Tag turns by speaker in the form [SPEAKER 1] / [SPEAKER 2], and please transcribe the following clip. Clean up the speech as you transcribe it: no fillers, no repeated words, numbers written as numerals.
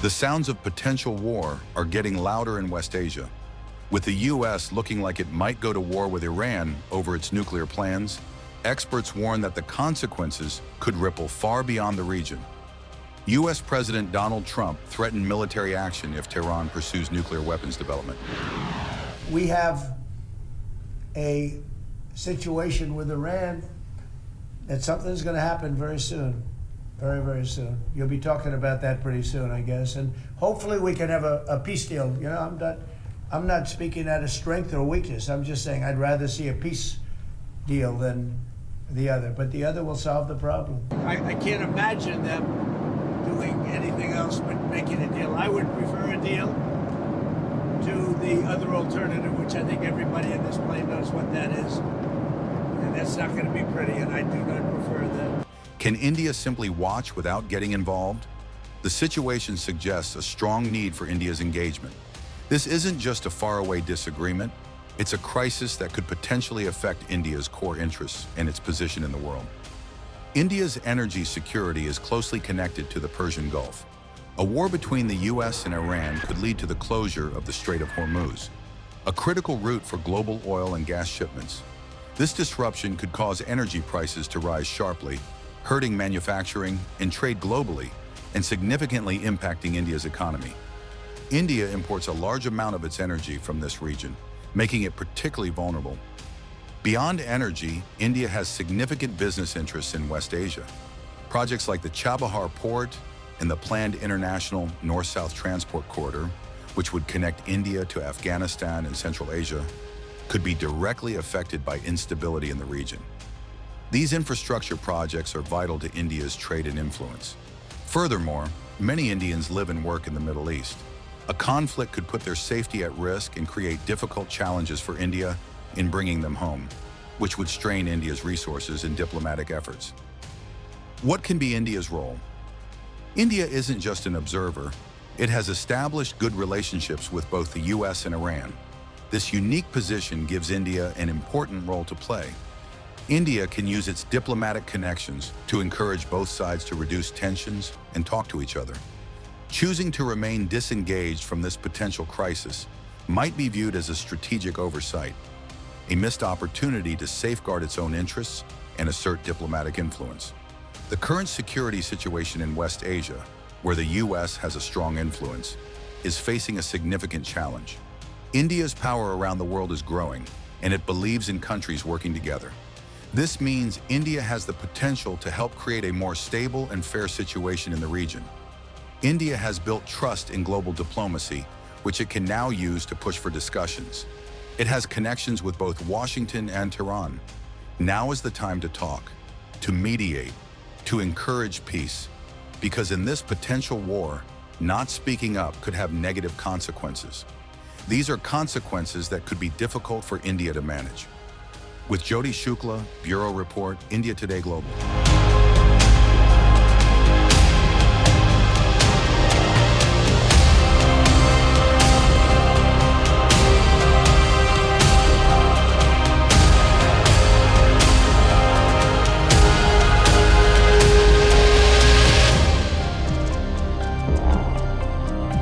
[SPEAKER 1] The sounds of potential war are getting louder in West Asia, with the U.S. looking like it might go to war with Iran over its nuclear plans. Experts warn that the consequences could ripple far beyond the region. U.S. President Donald Trump threatened military action if Tehran pursues nuclear weapons development.
[SPEAKER 2] We have a situation with Iran that something's going to happen very soon. Very, very soon. You'll be talking about that pretty soon, I guess. And hopefully we can have a peace deal. You know, I'm not speaking out of strength or weakness. I'm just saying I'd rather see a peace deal than the other. But the other will solve the problem. I can't imagine them doing anything else but making a deal. I would prefer a deal to the other alternative, which I think everybody in this plane knows what that is. And that's not going to be pretty, and I do not prefer that.
[SPEAKER 1] Can India simply watch without getting involved? The situation suggests a strong need for India's engagement. This isn't just a faraway disagreement, it's a crisis that could potentially affect India's core interests and its position in the world. India's energy security is closely connected to the Persian Gulf. A war between the US and Iran could lead to the closure of the Strait of Hormuz, a critical route for global oil and gas shipments. This disruption could cause energy prices to rise sharply, hurting manufacturing and trade globally, and significantly impacting India's economy. India imports a large amount of its energy from this region, making it particularly vulnerable. Beyond energy, India has significant business interests in West Asia. Projects like the Chabahar Port and the planned international North-South transport corridor, which would connect India to Afghanistan and Central Asia, could be directly affected by instability in the region. These infrastructure projects are vital to India's trade and influence. Furthermore, many Indians live and work in the Middle East. A conflict could put their safety at risk and create difficult challenges for India in bringing them home, which would strain India's resources and diplomatic efforts. What can be India's role? India isn't just an observer. It has established good relationships with both the US and Iran. This unique position gives India an important role to play. India can use its diplomatic connections to encourage both sides to reduce tensions and talk to each other. Choosing to remain disengaged from this potential crisis might be viewed as a strategic oversight, a missed opportunity to safeguard its own interests and assert diplomatic influence. The current security situation in West Asia, where the US has a strong influence, is facing a significant challenge. India's power around the world is growing, and it believes in countries working together. This means India has the potential to help create a more stable and fair situation in the region. India has built trust in global diplomacy, which it can now use to push for discussions. It has connections with both Washington and Tehran. Now is the time to talk, to mediate, to encourage peace, because in this potential war, not speaking up could have negative consequences. These are consequences that could be difficult for India to manage. With Jyoti Shukla, Bureau Report, India Today Global.